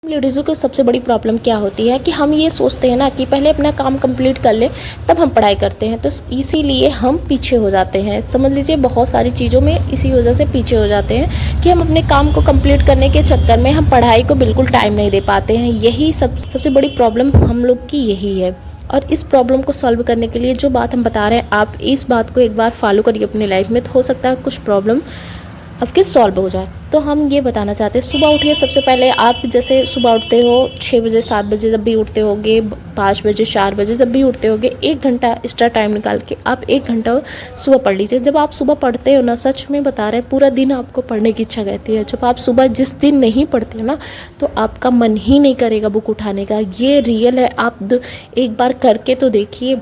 लेडीज़ों को सबसे बड़ी प्रॉब्लम क्या होती है कि हम ये सोचते हैं ना कि पहले अपना काम कंप्लीट कर लें तब हम पढ़ाई करते हैं, तो इसीलिए हम पीछे हो जाते हैं। समझ लीजिए बहुत सारी चीज़ों में इसी वजह से पीछे हो जाते हैं कि हम अपने काम को कंप्लीट करने के चक्कर में हम पढ़ाई को बिल्कुल टाइम नहीं दे पाते हैं। यही सबसे बड़ी प्रॉब्लम हम लोग की यही है। और इस प्रॉब्लम को सॉल्व करने के लिए जो बात हम बता रहे हैं, आप इस बात को एक बार फॉलो करिए अपनी लाइफ में, तो हो सकता है कुछ प्रॉब्लम आपके सॉल्व हो जाए। तो हम ये बताना चाहते हैं, सुबह उठिए। सबसे पहले आप जैसे सुबह उठते हो 6 बजे 7 बजे जब भी उठते होगे, 5 बजे 4 बजे जब भी उठते होगे, 1 घंटा एक्स्ट्रा टाइम निकाल के आप 1 घंटा सुबह पढ़ लीजिए। जब आप सुबह पढ़ते हो ना, सच में बता रहे हैं, पूरा दिन आपको पढ़ने की इच्छा रहती है। जब आप सुबह जिस दिन नहीं पढ़ते हो ना, तो आपका मन ही नहीं करेगा बुक उठाने का। ये रियल है, आप एक बार करके तो देखिए।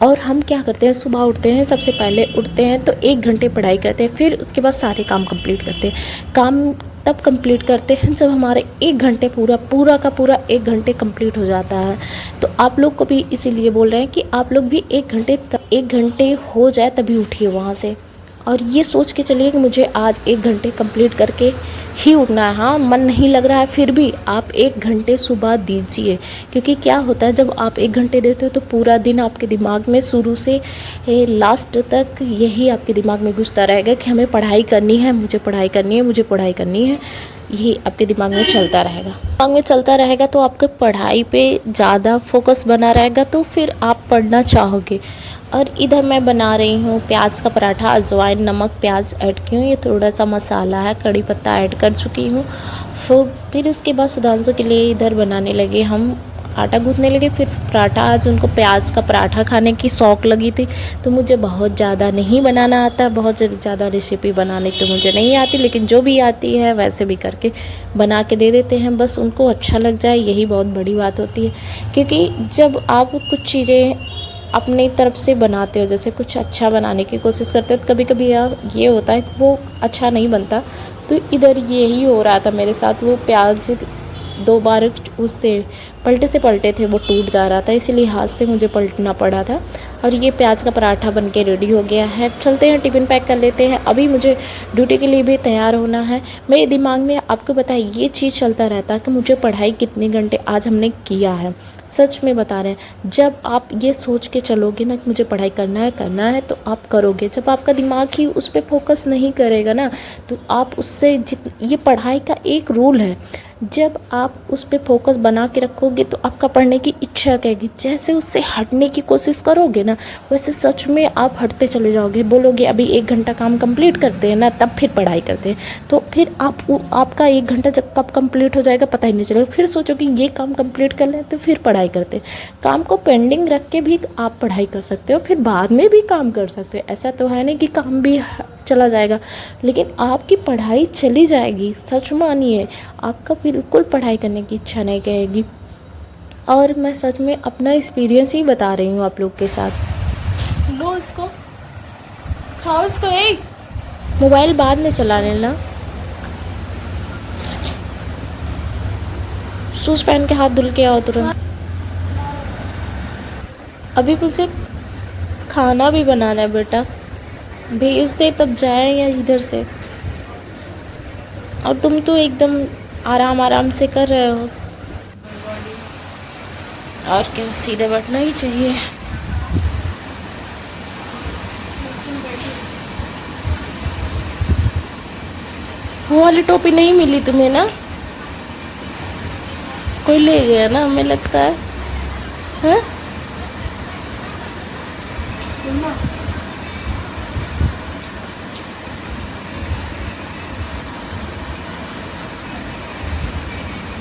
और हम क्या करते हैं, सुबह उठते हैं, सबसे पहले उठते हैं तो 1 घंटे पढ़ाई करते हैं, फिर उसके बाद सारे काम कंप्लीट करते हैं। काम तब कंप्लीट करते हैं जब हमारे 1 घंटे पूरा का पूरा 1 घंटे कंप्लीट हो जाता है। तो आप लोग को भी इसीलिए बोल रहे हैं कि आप लोग भी 1 घंटे हो जाए तभी उठिए वहाँ से। और ये सोच के चलिए कि मुझे आज 1 घंटे कंप्लीट करके ही उठना है। हाँ, मन नहीं लग रहा है फिर भी आप 1 घंटे सुबह दीजिए, क्योंकि क्या होता है जब आप 1 घंटे देते हो तो पूरा दिन आपके दिमाग में शुरू से लास्ट तक यही आपके दिमाग में घुसता रहेगा कि हमें पढ़ाई करनी है, मुझे पढ़ाई करनी है, मुझे पढ़ाई करनी है। यही आपके दिमाग में चलता रहेगा तो आपके पढ़ाई पे ज़्यादा फोकस बना रहेगा, तो फिर आप पढ़ना चाहोगे। और इधर मैं बना रही हूँ प्याज का पराठा। अजवाइन, नमक, प्याज ऐड की हूँ, ये थोड़ा सा मसाला है, कड़ी पत्ता ऐड कर चुकी हूँ। फिर उसके बाद सुधांशु के लिए इधर बनाने लगे, हम आटा गूँथने लगे। फिर पराठा, आज उनको प्याज का पराठा खाने की शौक़ लगी थी, तो मुझे बहुत ज़्यादा नहीं बनाना आता, बहुत ज़्यादा रेसिपी बनाने तो मुझे नहीं आती, लेकिन जो भी आती है वैसे भी करके बना के दे देते हैं, बस उनको अच्छा लग जाए, यही बहुत बड़ी बात होती है। क्योंकि जब आप कुछ चीज़ें अपनी तरफ से बनाते हो, जैसे कुछ अच्छा बनाने की कोशिश करते हो, तो कभी कभी ये होता है कि वो अच्छा नहीं बनता। तो इधर यही हो रहा था मेरे साथ, वो प्याज 2 बार उससे पलटे से पलटे थे, वो टूट जा रहा था, इसीलिए हाथ से मुझे पलटना पड़ा था। और ये प्याज का पराठा बनके रेडी हो गया है। चलते हैं, टिफ़िन पैक कर लेते हैं। अभी मुझे ड्यूटी के लिए भी तैयार होना है। मेरे दिमाग में आपको बताए ये चीज़ चलता रहता है कि मुझे पढ़ाई कितने घंटे आज हमने किया है। सच में बता रहे हैं, जब आप ये सोच के चलोगे ना कि मुझे पढ़ाई करना है तो आप करोगे। जब आपका दिमाग ही उस पर फोकस नहीं करेगा ना, तो आप उससे ये पढ़ाई का एक रूल है, जब आप उस पर फोकस बना के रखोगे तो आपका पढ़ने की इच्छा कहेगी। जैसे उससे हटने की कोशिश करोगे ना, वैसे सच में आप हटते चले जाओगे। बोलोगे अभी 1 घंटा काम कंप्लीट करते हैं ना, तब फिर पढ़ाई करते हैं, तो फिर आपका 1 घंटा जब कब कंप्लीट हो जाएगा पता ही नहीं चलेगा। फिर सोचोगे ये काम कंप्लीट कर लें, तो फिर पढ़ाई करते हैं। काम को पेंडिंग रख के भी आप पढ़ाई कर सकते हो, फिर बाद में भी काम कर सकते हो। ऐसा तो है नहीं कि काम भी चला जाएगा, लेकिन आपकी पढ़ाई चली जाएगी। सच मानिए, आपका बिल्कुल पढ़ाई करने की इच्छा नहीं कहेगी। और मैं सच में अपना एक्सपीरियंस ही बता रही हूँ आप लोग के साथ। लो इसको, खाओ इसको। मोबाइल बाद में चला लेना। शूज़ पहन के हाथ धुल के आओ तुरंत। अभी मुझे खाना भी बनाना है बेटा, भेज दे तब जाए या इधर से। और तुम तो एकदम आराम से कर रहे हो। और क्या, सीधे बैठना ही चाहिए। वो वाली टोपी नहीं मिली तुम्हें ना, कोई ले गया ना, हमें लगता है। हाँ,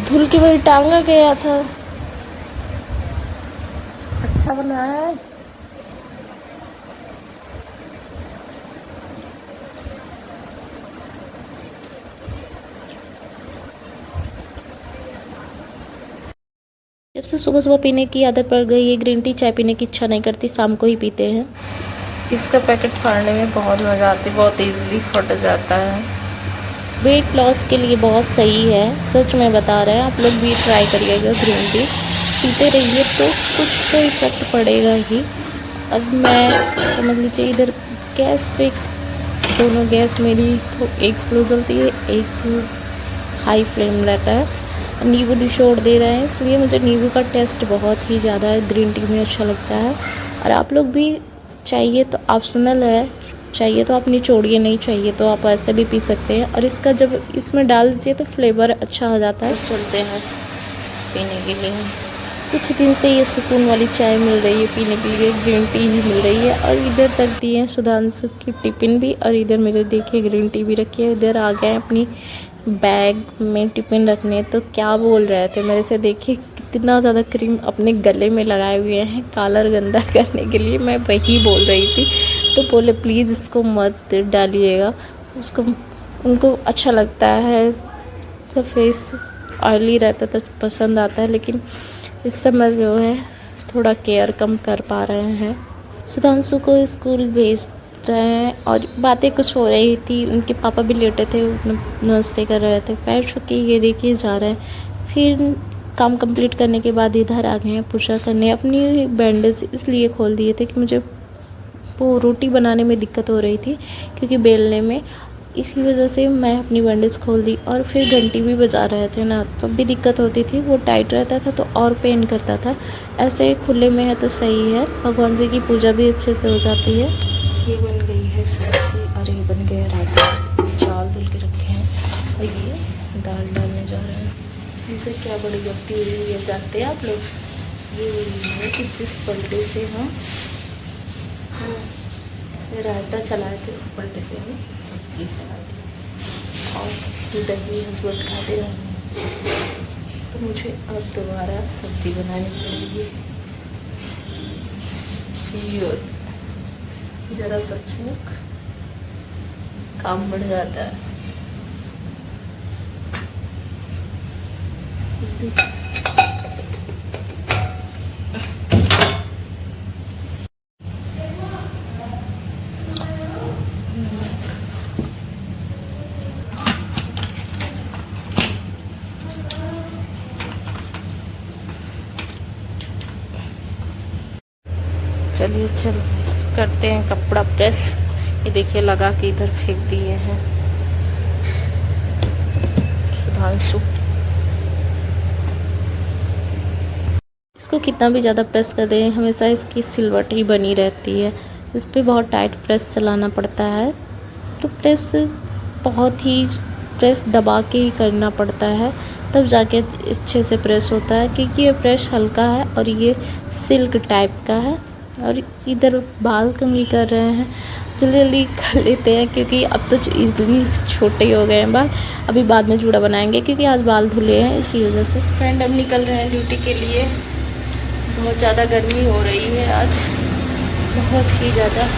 धुल के वही टांगा गया था। अच्छा बनाया है। जब से सुबह पीने की आदत पड़ गई है, ग्रीन टी चाय पीने की इच्छा नहीं करती, शाम को ही पीते हैं। इसका पैकेट फाड़ने में बहुत मज़ा आती है, बहुत इजीली फट जाता है। वेट लॉस के लिए बहुत सही है, सच में बता रहे हैं। आप लोग भी ट्राई करिएगा, ग्रीन टी पीते रहिए तो कुछ तो इफेक्ट पड़ेगा ही। और मैं समझ लीजिए इधर गैस पे, दोनों गैस मेरी तो एक स्लो जलती है, एक हाई फ्लेम रहता है। नींबू निचोड़ दे रहे हैं, इसलिए मुझे नींबू का टेस्ट बहुत ही ज़्यादा ग्रीन टी में अच्छा लगता है। और आप लोग भी चाहिए तो ऑप्शनल है, चाहिए तो आप निचोड़िए, नहीं चाहिए तो आप ऐसे भी पी सकते हैं। और इसका जब इसमें डाल दीजिए तो फ्लेवर अच्छा हो जाता है। चलते हैं पीने के लिए। कुछ दिन से ये सुकून वाली चाय मिल रही है पीने के लिए, ग्रीन टी ही मिल रही है। और इधर रख दिए हैं सुधांशु की टिफ़िन भी, और इधर मेरे देखिए ग्रीन टी भी रखी है। इधर आ गए अपनी बैग में टिफ़िन रखने। तो क्या बोल रहे थे मेरे से, देखिए कितना ज़्यादा क्रीम अपने गले में लगाए हुए हैं कॉलर गंदा करने के लिए। मैं वही बोल रही थी, तो बोले प्लीज़ इसको मत डालिएगा, उसको उनको अच्छा लगता है तो फेस ऑयली रहता तो पसंद आता है, लेकिन इस समय जो है थोड़ा केयर कम कर पा रहे हैं। सुधांशु को स्कूल भेज रहे हैं और बातें कुछ हो रही थी, उनके पापा भी लेटे थे, नाश्ते कर रहे थे। पैर छू के ये देखिए जा रहे हैं। फिर काम कंप्लीट करने के बाद इधर आ गए हैं पूजा करने। अपनी बैंडेज इसलिए खोल दिए थे कि मुझे वो रोटी बनाने में दिक्कत हो रही थी, क्योंकि बेलने में, इसी वजह से मैं अपनी बैंडेज खोल दी। और फिर घंटी भी बजा रहे थे ना, तब भी दिक्कत होती थी, वो टाइट रहता था तो और पेन करता था। ऐसे खुले में है तो सही है, भगवान जी की पूजा भी अच्छे से हो जाती है। ये बन गई है सब्जी और ये बन गया रायता, चावल धुल के रखे हैं और ये दाल डालने जा रहे हैं। इनसे क्या बड़ी गलती हुई है जानते हैं आप लोग, ये हुई है कि जिस पलटे से हम रायता चलाए थे उस पलटे से हम सब्जी चला दी, और दही हस्बैंड खाते रहे, तो मुझे अब दोबारा सब्जी बनानी पड़ेगी। ज़रा सचमुच काम बढ़ जाता है। चलिए चल करते हैं कपड़ा प्रेस। ये देखिए लगा के इधर फेंक दिए हैं सुधांशु। इसको कितना भी ज़्यादा प्रेस कर दें, हमेशा इसकी सिलवट ही बनी रहती है। इस पर बहुत टाइट प्रेस चलाना पड़ता है, तो प्रेस दबा के ही करना पड़ता है, तब जाके अच्छे से प्रेस होता है। क्योंकि ये प्रेस हल्का है और ये सिल्क टाइप का है। और इधर बाल कंघी कर रहे हैं, जल्दी जल्दी कर लेते हैं क्योंकि अब तो इजली छोटे ही हो गए हैं बाल। अभी बाद में जूड़ा बनाएंगे क्योंकि आज बाल धुले हैं, इसी वजह से। फ्रेंड अब निकल रहे हैं ड्यूटी के लिए। बहुत ज़्यादा गर्मी हो रही है आज, बहुत ही ज़्यादा।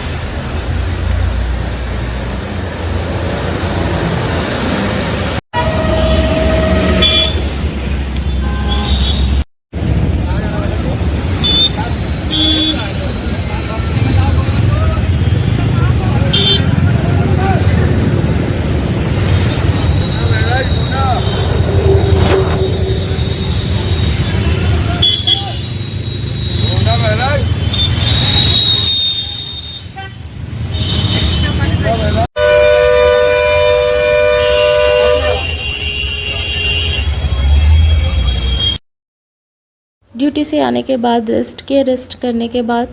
ड्यूटी से आने के बाद रेस्ट करने के बाद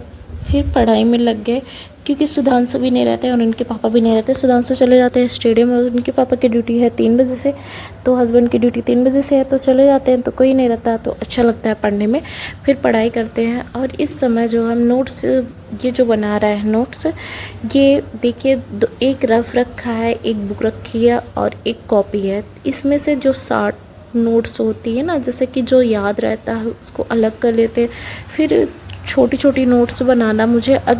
फिर पढ़ाई में लग गए, क्योंकि सुधांशु भी नहीं रहते और उनके पापा भी नहीं रहते। सुधांशु चले जाते हैं स्टेडियम और उनके पापा की ड्यूटी है 3 बजे से, तो हस्बैंड की ड्यूटी 3 बजे से है, तो चले जाते हैं, तो कोई नहीं रहता, तो अच्छा लगता है पढ़ने में। फिर पढ़ाई करते हैं। और इस समय जो हम नोट्स, ये जो बना रहा है नोट्स, ये देखिए एक रफ रखा है, एक बुक रखी है और एक कॉपी है। इसमें से जो 60 नोट्स होती है ना, जैसे कि जो याद रहता है उसको अलग कर लेते हैं। फिर छोटी छोटी नोट्स बनाना,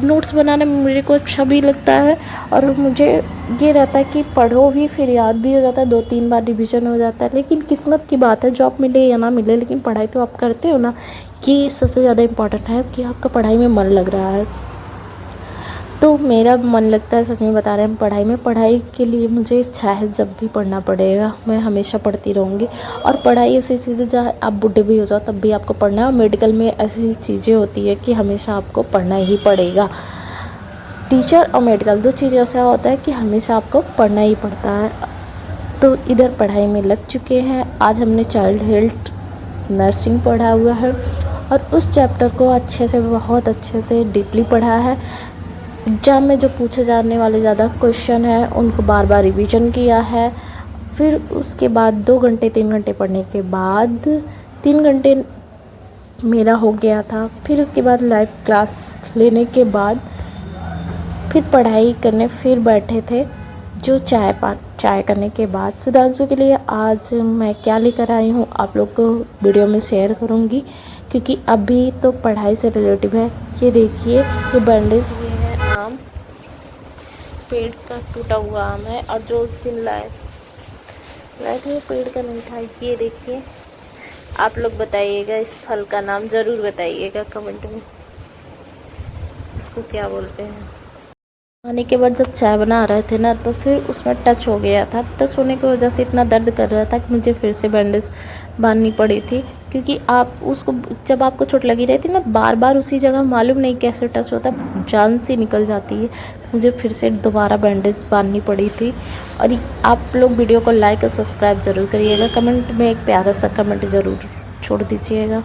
नोट्स बनाने में मेरे को अच्छा भी लगता है, और मुझे ये रहता है कि पढ़ो भी फिर याद भी हो जाता है, 2-3 बार रिवीजन हो जाता है। लेकिन किस्मत की बात है, जॉब मिले या ना मिले, लेकिन पढ़ाई तो आप करते हो ना, कि सबसे ज़्यादा इम्पॉर्टेंट है कि आपका पढ़ाई में मन लग रहा है। तो मेरा मन लगता है, सच में बता रहे हैं, पढ़ाई में। पढ़ाई के लिए मुझे इच्छा है, जब भी पढ़ना पड़ेगा मैं हमेशा पढ़ती रहूँगी। और पढ़ाई ऐसी चीज़ है जहाँ आप बूढ़े भी हो जाओ तब भी आपको पढ़ना है। और मेडिकल में ऐसी चीज़ें होती है कि हमेशा आपको पढ़ना ही पड़ेगा। टीचर और मेडिकल 2 चीज़ ऐसा होता है कि हमेशा आपको पढ़ना ही पड़ता है। तो इधर पढ़ाई में लग चुके हैं। आज हमने चाइल्ड हेल्थ नर्सिंग पढ़ा हुआ है और उस चैप्टर को अच्छे से, बहुत अच्छे से डीपली पढ़ा है। एग्ज़ाम में जो पूछे जाने वाले ज़्यादा क्वेश्चन हैं उनको बार बार रिवीजन किया है। फिर उसके बाद 2 घंटे 3 घंटे पढ़ने के बाद 3 घंटे मेरा हो गया था। फिर उसके बाद लाइव क्लास लेने के बाद फिर पढ़ाई करने फिर बैठे थे। जो चाय करने के बाद सुधांशु के लिए आज मैं क्या लेकर आई हूँ आप लोग को वीडियो में शेयर करूँगी, क्योंकि अभी तो पढ़ाई से रिलेटिव है। ये देखिए, ये बैंडेज, ये है आम, पेड़ का टूटा हुआ आम है। और जो उस दिन लाए थे पेड़ का नहीं था। ये देखिए, आप लोग बताइएगा इस फल का नाम ज़रूर बताइएगा कमेंट में, इसको क्या बोलते हैं। आने के बाद जब चाय बना रहे थे ना, तो फिर उसमें टच हो गया था। टच होने की वजह से इतना दर्द कर रहा था कि मुझे फिर से बैंडेज बांधनी पड़ी थी, क्योंकि आप उसको, जब आपको चोट लगी रहती ना, बार बार उसी जगह मालूम नहीं कैसे टच होता, जान सी निकल जाती है। मुझे फिर से दोबारा बैंडेज बांधनी पड़ी थी। और आप लोग वीडियो को लाइक और सब्सक्राइब ज़रूर करिएगा। कमेंट में एक प्यारा सा कमेंट ज़रूर छोड़ दीजिएगा।